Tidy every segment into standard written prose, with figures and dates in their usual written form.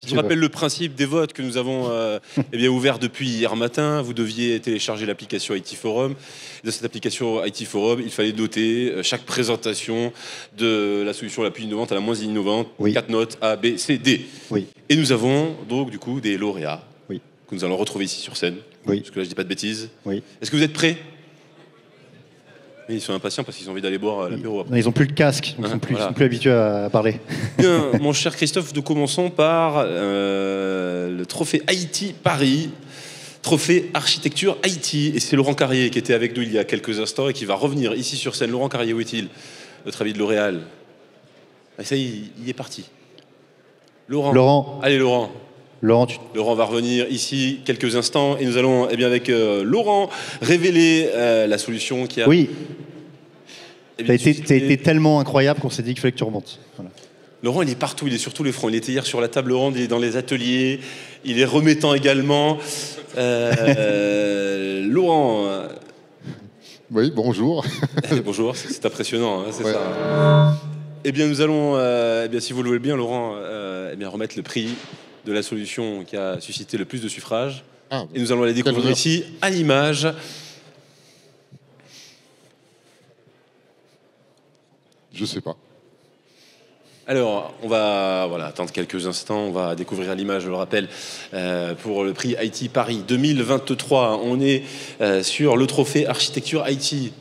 Je rappelle le principe des votes que nous avons ouvert depuis hier matin. Vous deviez télécharger l'application IT Forum. Dans cette application IT Forum, il fallait noter chaque présentation de la solution la plus innovante à la moins innovante. 4 notes A, B, C, D. Et nous avons donc du coup des lauréats que nous allons retrouver ici sur scène. Parce que là je dis pas de bêtises. Est-ce que vous êtes prêts? Ils sont impatients parce qu'ils ont envie d'aller boire l'apéro. Ils n'ont plus le casque, ils sont plus habitués à parler. Bien, mon cher Christophe, nous commençons par le trophée Haïti Paris, trophée architecture Haïti. Et c'est Laurent Carrier qui était avec nous il y a quelques instants et qui va revenir ici sur scène. Laurent Carrier, où est-il? Notre ami de L'Oréal. Ah, ça y est, il est parti. Laurent. Allez, Laurent. Laurent va revenir ici quelques instants et nous allons avec Laurent révéler la solution qui a... Oui, t'as été tellement incroyable qu'on s'est dit qu'il fallait que tu remontes. Voilà. Laurent, il est partout, il est sur tous les fronts. Il était hier sur la table ronde, il est dans les ateliers, il est remettant également. Laurent... Oui, bonjour. Bonjour, c'est impressionnant, hein, c'est ça. Eh bien, nous allons, si vous le voulez bien, Laurent, remettre le prix de la solution qui a suscité le plus de suffrages. Et nous allons la découvrir ici à l'image. Je sais pas. Alors, on va attendre quelques instants. On va découvrir à l'image, je le rappelle, pour le prix Haïti Paris 2023. On est sur le trophée architecture Haïti.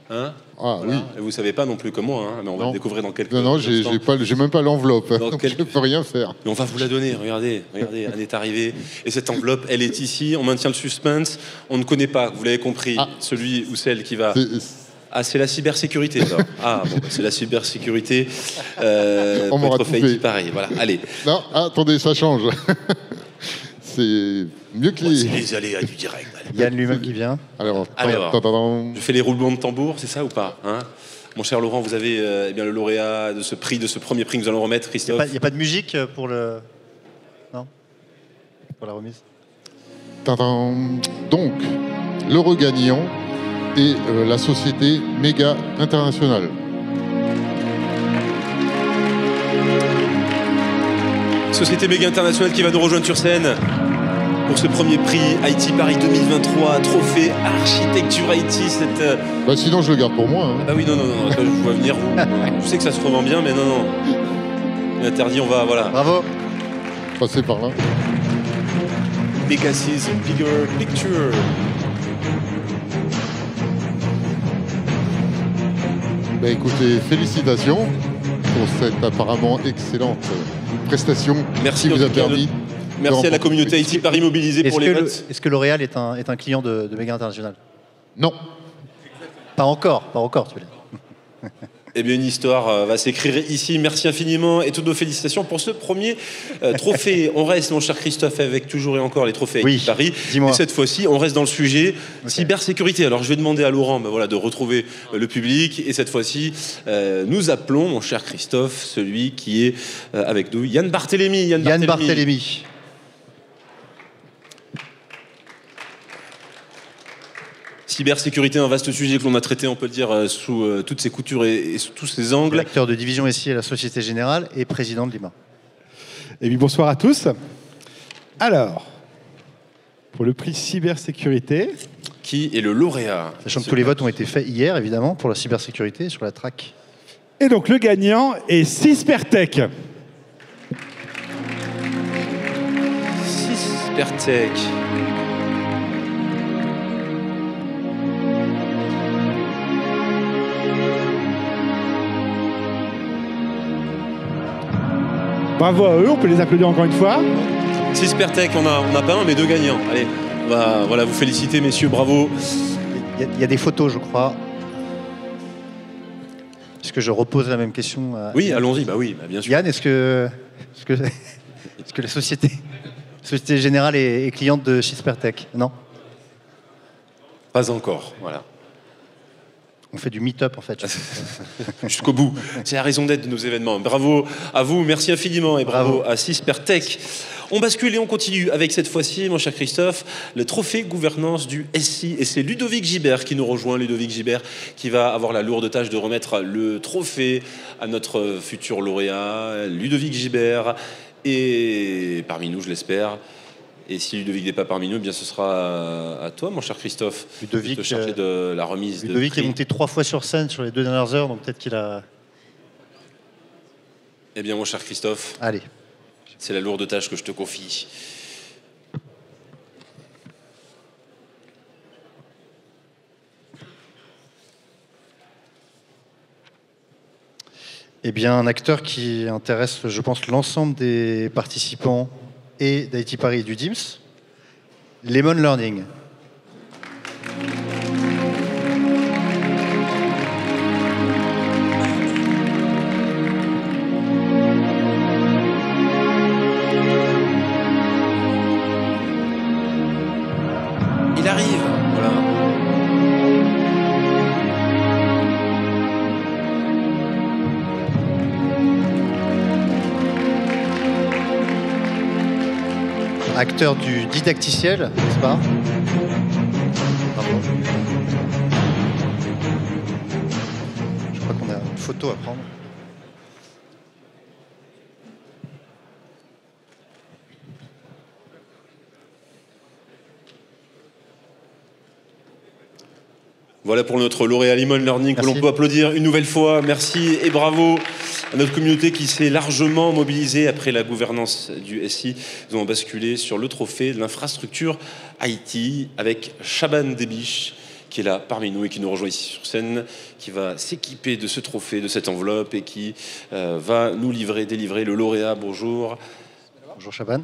Hein? Oui. Et vous savez pas non plus comment, hein, mais on va le découvrir dans quelques instants. Non, j'ai même pas l'enveloppe. Je peux rien faire. Mais on va vous la donner. Regardez, elle est arrivée. Et cette enveloppe, elle est ici. On maintient le suspense. On ne connaît pas, vous l'avez compris, celui ou celle qui va... c'est la cybersécurité. C'est la cybersécurité. On m'aura tout fait. Pareil. Voilà, allez. Non, attendez, ça change. C'est mieux que c'est les aléas du direct. Yann lui-même qui vient. Alors, je fais les roulements de tambour, c'est ça ou pas, hein? Mon cher Laurent, vous avez le lauréat de ce prix, de ce premier prix que nous allons remettre, Christophe. Il n'y a pas de musique pour le... Non? Pour la remise. Donc, l'heureux gagnant est la société Méga International. Société Méga International qui va nous rejoindre sur scène pour ce premier prix Haïti Paris 2023, trophée architecture Haïti. Sinon je le garde pour moi. Hein. Oui, non, je vois venir. Je sais que ça se revend bien, mais non. Interdit, on va, voilà. Bravo. Passez par là. Pegasus Bigger Picture. Écoutez, félicitations pour cette apparemment excellente prestation. Merci qui vous a permis. Merci à la communauté Haïti Paris mobilisée pour les votes. Est-ce que L'Oréal est un client de Méga International? Non. Pas encore, tu veux dire. Eh bien, une histoire va s'écrire ici. Merci infiniment et toutes nos félicitations pour ce premier trophée. On reste, mon cher Christophe, avec toujours et encore les trophées Haïti Paris. Dis-moi. Et cette fois-ci, on reste dans le sujet cybersécurité. Alors, je vais demander à Laurent de retrouver le public. Et cette fois-ci, nous appelons, mon cher Christophe, celui qui est avec nous, Yann Barthélémy. Yann Barthélémy. Cybersécurité, un vaste sujet que l'on a traité, on peut le dire, sous toutes ses coutures et sous tous ses angles. Directeur de division ici à la Société Générale et président de l'IMA. Et bien, bonsoir à tous. Alors, pour le prix cybersécurité... Qui est le lauréat? Sachant que tous les votes ont été faits hier, évidemment, pour la cybersécurité sur la track. Et donc, le gagnant est Syspertech. Syspertech. Bravo à eux, on peut les applaudir encore une fois. Syspertech, on n'a pas un, mais deux gagnants. Allez, on va vous féliciter, messieurs, bravo. Il y a des photos, je crois. Est-ce que je repose la même question à... Oui, allons-y, bien sûr. Yann, est-ce que la Société Générale est cliente de Syspertech? Non? Pas encore, voilà. On fait du meet-up, en fait. Jusqu'au bout. C'est la raison d'être de nos événements. Bravo à vous, merci infiniment et bravo à Syspertech. On bascule et on continue avec cette fois-ci, mon cher Christophe, le trophée gouvernance du SI. Et c'est Ludovic Gibert qui nous rejoint. Ludovic Gibert qui va avoir la lourde tâche de remettre le trophée à notre futur lauréat. Ludovic Gibert, Et parmi nous, je l'espère. Et si Ludovic n'est pas parmi nous, eh bien ce sera à toi, mon cher Christophe, Ludovic, de te charger de la remise. Ludovic de est monté 3 fois sur scène sur les 2 dernières heures, donc peut-être qu'il a... Eh bien, mon cher Christophe, Allez. c'est la lourde tâche que je te confie. Eh bien, un acteur qui intéresse, je pense, l'ensemble des participants et d'IT Paris et du DIMS, Lemon Learning. Il arrive, voilà. Acteur du didacticiel, n'est-ce pas? Bravo. Je crois qu'on a une photo à prendre. Voilà pour notre lauréat Lemon Learning que Merci. l'on peut applaudir une nouvelle fois. Merci et bravo à notre communauté qui s'est largement mobilisée après la gouvernance du SI. Nous avons basculé sur le trophée de l'infrastructure IT avec Shaban Debiche qui est là parmi nous et qui nous rejoint ici sur scène, qui va s'équiper de ce trophée, de cette enveloppe et qui va nous délivrer le lauréat. Bonjour. Bonjour Shaban.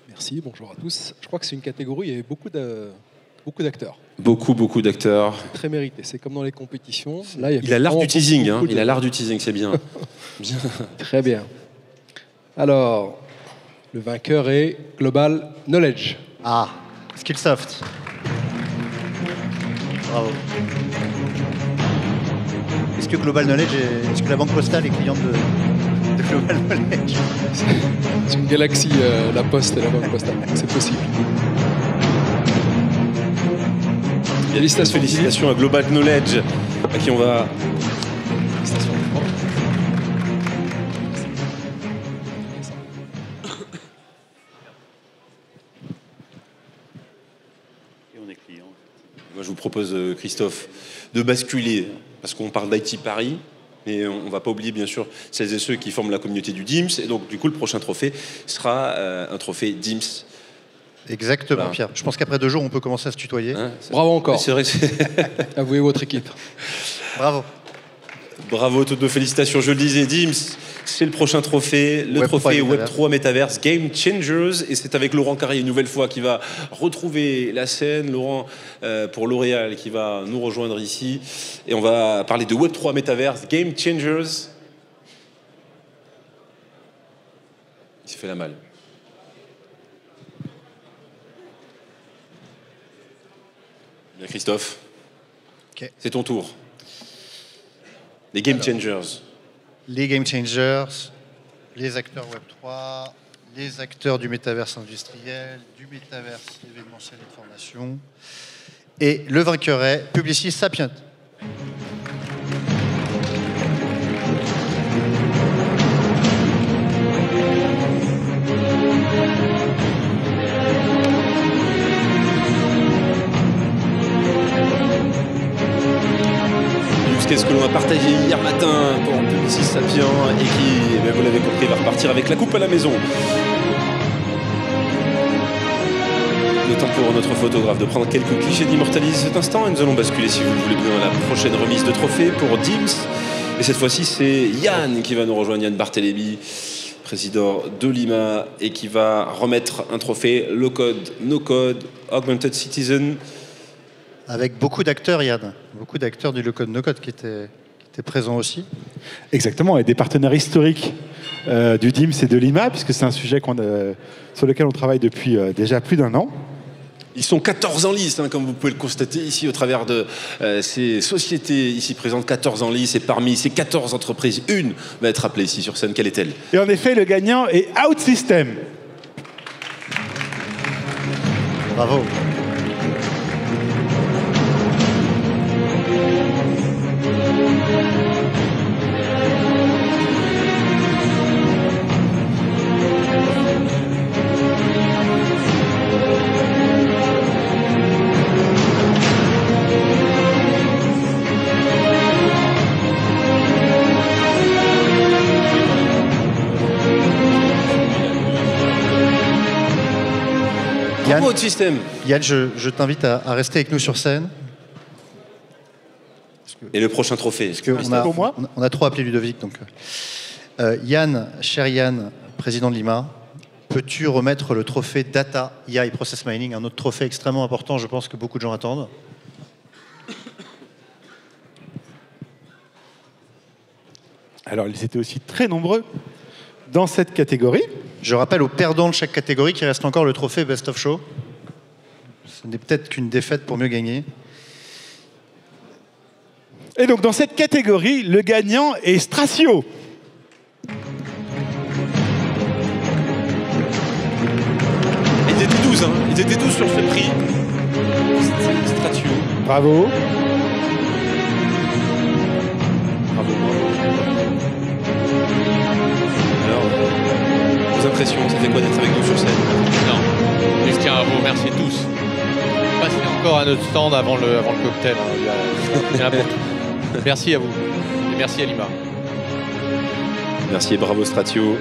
Merci, bonjour à tous. Je crois que c'est une catégorie où il y avait beaucoup d'acteurs. Beaucoup d'acteurs. Très mérité. C'est comme dans les compétitions. Là, Il a l'art du teasing, hein. beaucoup de- Il a l'art du teasing, c'est bien. Bien. Très bien. Alors, le vainqueur est Global Knowledge. Ah, Skillsoft. Bravo. Est-ce que Global Knowledge, est-ce que la Banque Postale est cliente de Global Knowledge? C'est une galaxie, la Poste et la Banque Postale. C'est possible. Félicitations à Global Knowledge, à qui on va... Félicitations. Moi, je vous propose, Christophe, de basculer, parce qu'on parle d'IT Paris, mais on ne va pas oublier, bien sûr, celles et ceux qui forment la communauté du DIMS. Et donc, du coup, le prochain trophée sera un trophée DIMS. Exactement, Voilà. Pierre. Je pense qu'après 2 jours, on peut commencer à se tutoyer. Hein, Bravo encore. c'est vrai que c'est... Avouez votre équipe. Bravo. Bravo, toutes nos félicitations. Je le disais, DIMS, c'est le prochain trophée, le Web3 trophée Metaverse. Web3 Metaverse Game Changers. Et c'est avec Laurent Carrier, une nouvelle fois, qui va retrouver la scène. Laurent, pour L'Oréal, qui va nous rejoindre ici. Et on va parler de Web3 Metaverse Game Changers. Il s'est fait la malle. Bien, Christophe. Ok. C'est ton tour. Les Game Changers. Les Game Changers, les acteurs Web3, les acteurs du métaverse industriel, du métaverse événementiel et de formation. Et le vainqueur est Publicis Sapient. Qu'est-ce que l'on a partagé hier matin pour Publicis Sapient et qui, vous l'avez compris, va repartir avec la coupe à la maison. Le temps pour notre photographe de prendre quelques clichés d'Immortalise cet instant et nous allons basculer, si vous le voulez bien, à la prochaine remise de trophée pour DIMS. Et cette fois-ci, c'est Yann qui va nous rejoindre, Yann Barthélémy, président de l'IMA, et qui va remettre un trophée Low Code, No Code, Augmented Citizen. Avec beaucoup d'acteurs, Yann. Beaucoup d'acteurs du low-code, no-code qui étaient présents aussi. Exactement, et des partenaires historiques du DIMS et de l'IMA, puisque c'est un sujet sur lequel on travaille depuis déjà plus d'1 an. Ils sont 14 en lice, hein, comme vous pouvez le constater ici au travers de ces sociétés ici présentes, 14 en lice, et parmi ces 14 entreprises, une va être appelée ici sur scène. Quelle est-elle? Et en effet, le gagnant est OutSystem. Bravo. de système. Yann, je t'invite à rester avec nous sur scène. Et le prochain trophée. Parce qu'on a trop appelé Ludovic. Donc, Yann, cher Yann, président de Lima, peux-tu remettre le trophée Data, IA et Process Mining, un autre trophée extrêmement important, je pense que beaucoup de gens attendent. Alors, ils étaient aussi très nombreux dans cette catégorie. Je rappelle aux perdants de chaque catégorie qu'il reste encore le trophée Best of Show. Ce n'est peut-être qu'une défaite pour mieux gagner. Et donc, dans cette catégorie, le gagnant est Stracio. Ils étaient 12, hein. Ils étaient 12 sur ce prix. Stratio. Bravo. Bravo. Alors, vos impressions, ça fait quoi d'être avec nous sur scène? Non, je tiens à vous remercier tous. Passez encore à notre stand avant le cocktail. Hein. Il y en a pour tout. Merci à vous. Et merci à Lima. Merci et bravo Stratio.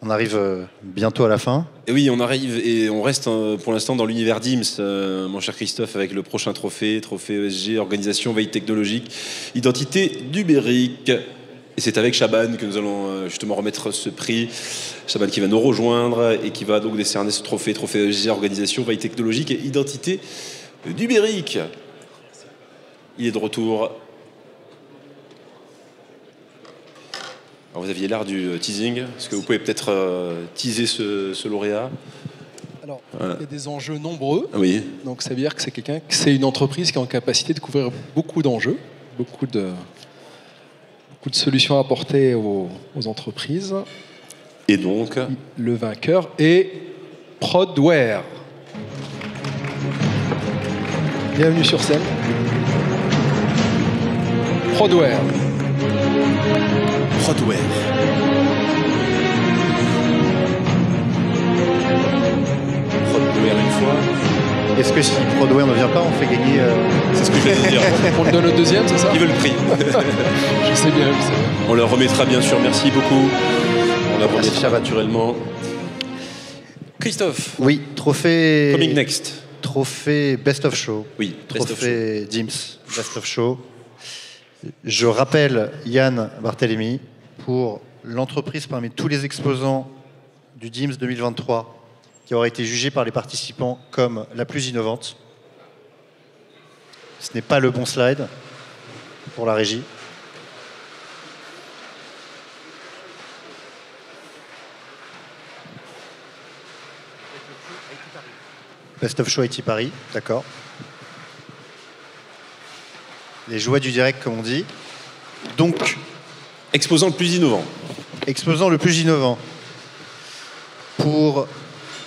On arrive bientôt à la fin. Et oui, on arrive et on reste pour l'instant dans l'univers DIMS, mon cher Christophe, avec le prochain trophée ESG, organisation, veille technologique, identité numérique. Et c'est avec Chaban que nous allons justement remettre ce prix. Chaban qui va nous rejoindre et qui va donc décerner ce trophée ESG, organisation, veille technologique et identité numérique. Il est de retour. Alors vous aviez l'art du teasing. Est-ce que vous pouvez peut-être teaser ce lauréat? Alors, il y a des enjeux nombreux. Oui. Donc ça veut dire que c'est une entreprise qui est en capacité de couvrir beaucoup d'enjeux, beaucoup de solutions à apporter aux entreprises. Et donc le vainqueur est Prodware. Bienvenue sur scène. Prodware. Prodware. Prodware une fois. Est-ce que si Prodware ne vient pas, on fait gagner... C'est ce que je vais te dire. On le donne au deuxième, c'est ça? Ils veulent le prix. Je sais bien. On leur remettra bien sûr, merci beaucoup. On leur remettra naturellement. Christophe. Oui, trophée... Coming next. Trophée Best of Show. Oui, trophée DIMS Best of Show. Je rappelle Yann Barthélémy pour l'entreprise parmi tous les exposants du DIMS 2023 qui aura été jugée par les participants comme la plus innovante. Ce n'est pas le bon slide pour la régie. Best of Show IT Paris, d'accord. Les joies du direct, comme on dit. Donc, exposant le plus innovant. Exposant le plus innovant. Pour...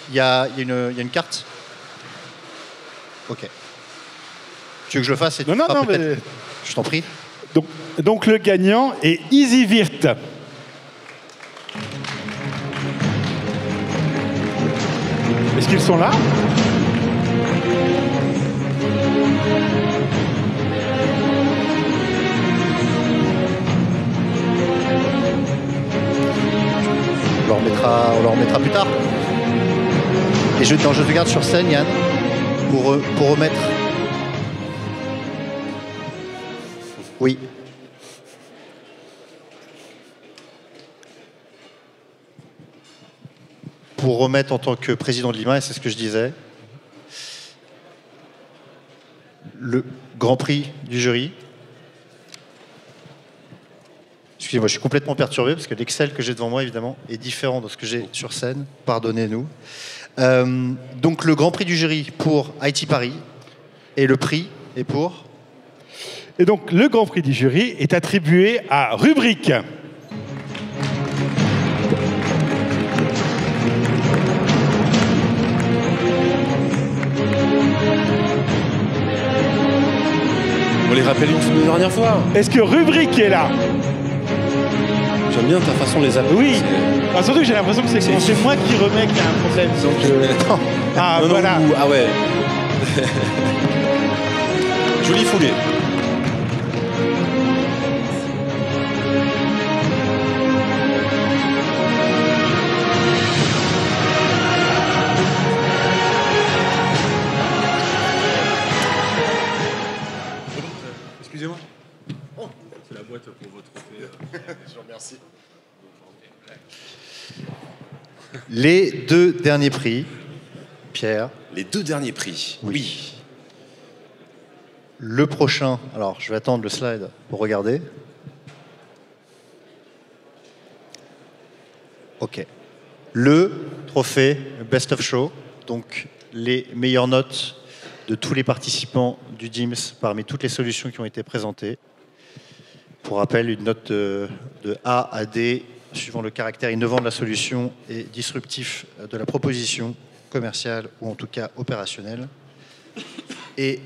Il y a une carte? Ok. Tu veux que je le fasse? Non, mais... Je t'en prie. Donc le gagnant est EasyVirt. Est-ce qu'ils sont là? On leur remettra plus tard. Et je te garde sur scène, Yann, pour remettre. Oui. Pour remettre en tant que président de Lima, et c'est ce que je disais, le Grand Prix du jury. Excusez-moi, je suis complètement perturbé parce que l'Excel que j'ai devant moi, évidemment, est différent de ce que j'ai sur scène. Pardonnez-nous. Donc, le Grand Prix du jury pour IT Paris et le prix est pour... Et donc, le Grand Prix du jury est attribué à Rubrik. On les rappelle une dernière fois. Est-ce que Rubrik est là? J'aime bien ta façon de les appeler. Oui. Ah, surtout que j'ai l'impression que c'est moi qui remets qu'il y a un problème. Donc Ah, non, voilà. Non, ah ouais. Joli foulée. Les 2 derniers prix, Pierre. Les 2 derniers prix. Oui. Le prochain, alors je vais attendre le slide pour regarder. Ok. Le trophée Best of Show, donc les meilleures notes de tous les participants du DIMS parmi toutes les solutions qui ont été présentées. Pour rappel, une note de A à D, suivant le caractère innovant de la solution et disruptif de la proposition commerciale ou en tout cas opérationnelle. Et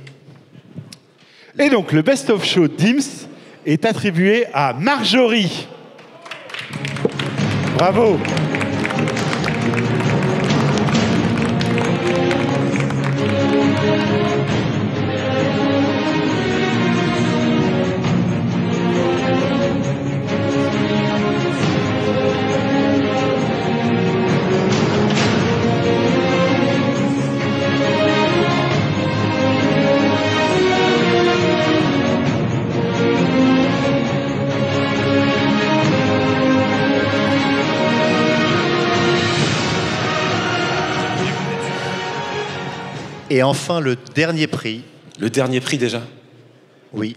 donc, le Best of Show DIMS est attribué à Marjorie. Bravo. Et enfin, le dernier prix. Le dernier prix déjà? Oui.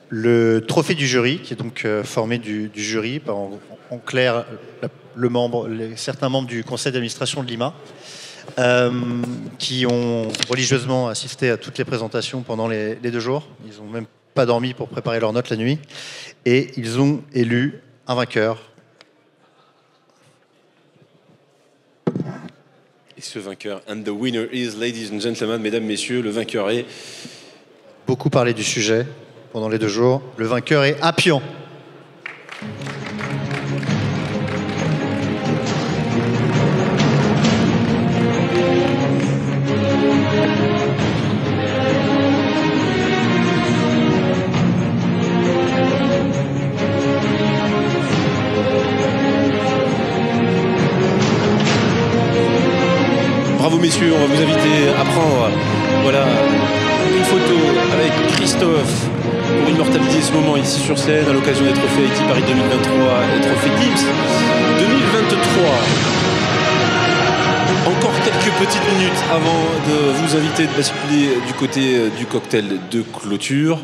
Le trophée du jury, qui est donc formé du jury, en clair, certains membres du conseil d'administration de Lima, qui ont religieusement assisté à toutes les présentations pendant les 2 jours. Ils n'ont même pas dormi pour préparer leurs notes la nuit. Et ils ont élu un vainqueur. Et ce vainqueur, and the winner is, ladies and gentlemen, mesdames, messieurs, le vainqueur est... Beaucoup parlé du sujet pendant les 2 jours. Le vainqueur est Appian. Bravo messieurs, on va vous inviter à prendre une photo avec Christophe pour immortaliser ce moment ici sur scène à l'occasion des trophées Haïti Paris 2023 et trophées DIMS 2023. Encore quelques petites minutes avant de vous inviter de basculer du côté du cocktail de clôture.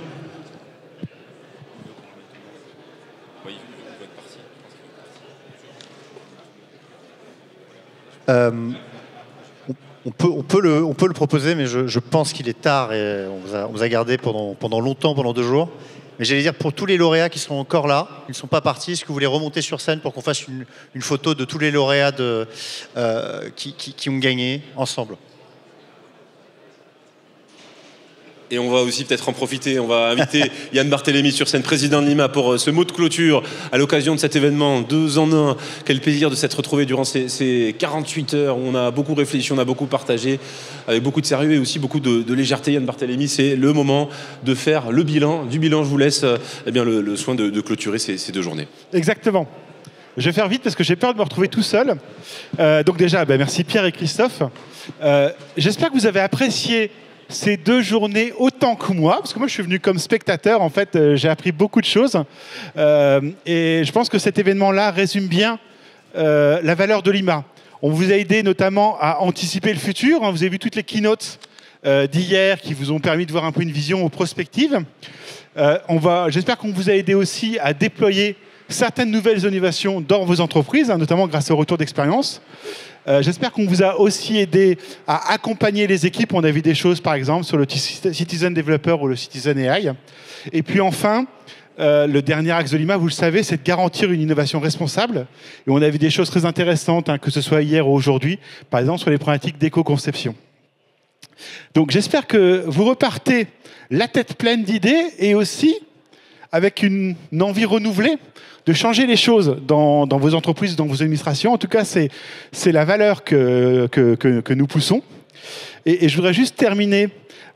On peut le proposer, mais je pense qu'il est tard et on vous a gardé pendant longtemps, pendant 2 jours. Mais j'allais dire, pour tous les lauréats qui sont encore là, ils ne sont pas partis, est-ce que vous voulez remonter sur scène pour qu'on fasse une photo de tous les lauréats qui ont gagné ensemble? Et on va aussi peut-être en profiter, on va inviter Yann Barthélémy sur scène, président de Lima, pour ce mot de clôture à l'occasion de cet événement 2 en 1. Quel plaisir de s'être retrouvé durant ces 48 heures où on a beaucoup réfléchi, on a beaucoup partagé, avec beaucoup de sérieux et aussi beaucoup de légèreté. Yann Barthélémy, c'est le moment de faire le bilan. Du bilan, je vous laisse le soin de clôturer ces 2 journées. Exactement. Je vais faire vite parce que j'ai peur de me retrouver tout seul. Donc déjà, merci Pierre et Christophe. J'espère que vous avez apprécié ces 2 journées autant que moi, parce que moi je suis venu comme spectateur, en fait j'ai appris beaucoup de choses et je pense que cet événement-là résume bien la valeur de Lima. On vous a aidé notamment à anticiper le futur, vous avez vu toutes les keynotes d'hier qui vous ont permis de voir un peu une vision prospective. J'espère qu'on vous a aidé aussi à déployer certaines nouvelles innovations dans vos entreprises, notamment grâce au retour d'expérience. J'espère qu'on vous a aussi aidé à accompagner les équipes. On a vu des choses, par exemple, sur le Citizen Developer ou le Citizen AI. Et puis enfin, le dernier axe de Lima, vous le savez, c'est de garantir une innovation responsable. Et on a vu des choses très intéressantes, que ce soit hier ou aujourd'hui, par exemple sur les problématiques d'éco-conception. Donc j'espère que vous repartez la tête pleine d'idées et aussi avec une envie renouvelée de changer les choses dans vos entreprises, dans vos administrations. En tout cas, c'est la valeur que nous poussons. Et je voudrais juste terminer,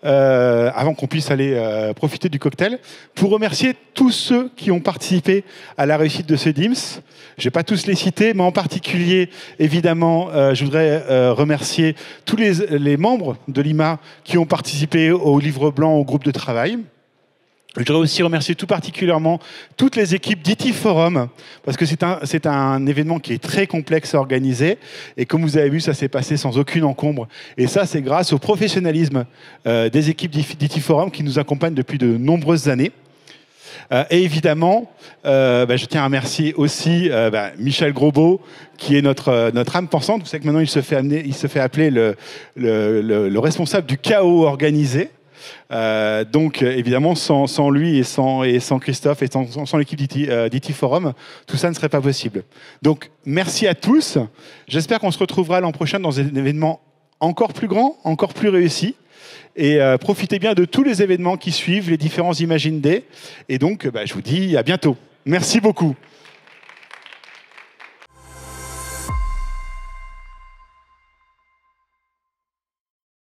avant qu'on puisse aller profiter du cocktail, pour remercier tous ceux qui ont participé à la réussite de ce DIMS. Je ne vais pas tous les citer, mais en particulier, évidemment, je voudrais remercier tous les membres de Lima qui ont participé au livre blanc, au groupe de travail. Je voudrais aussi remercier tout particulièrement toutes les équipes d'IT Forum, parce que c'est un événement qui est très complexe à organiser. Et comme vous avez vu, ça s'est passé sans aucune encombre. Et ça, c'est grâce au professionnalisme des équipes d'IT Forum qui nous accompagnent depuis de nombreuses années. Et évidemment, je tiens à remercier aussi Michel Grosbeau, qui est notre âme pensante. Vous savez que maintenant, il se fait appeler le responsable du chaos organisé. Donc évidemment sans lui et sans Christophe et sans l'équipe d'IT Forum, tout ça ne serait pas possible. Donc merci à tous. J'espère qu'on se retrouvera l'an prochain dans un événement encore plus grand, encore plus réussi. Et profitez bien de tous les événements qui suivent, les différents Imagine Day. Et donc je vous dis à bientôt. Merci beaucoup.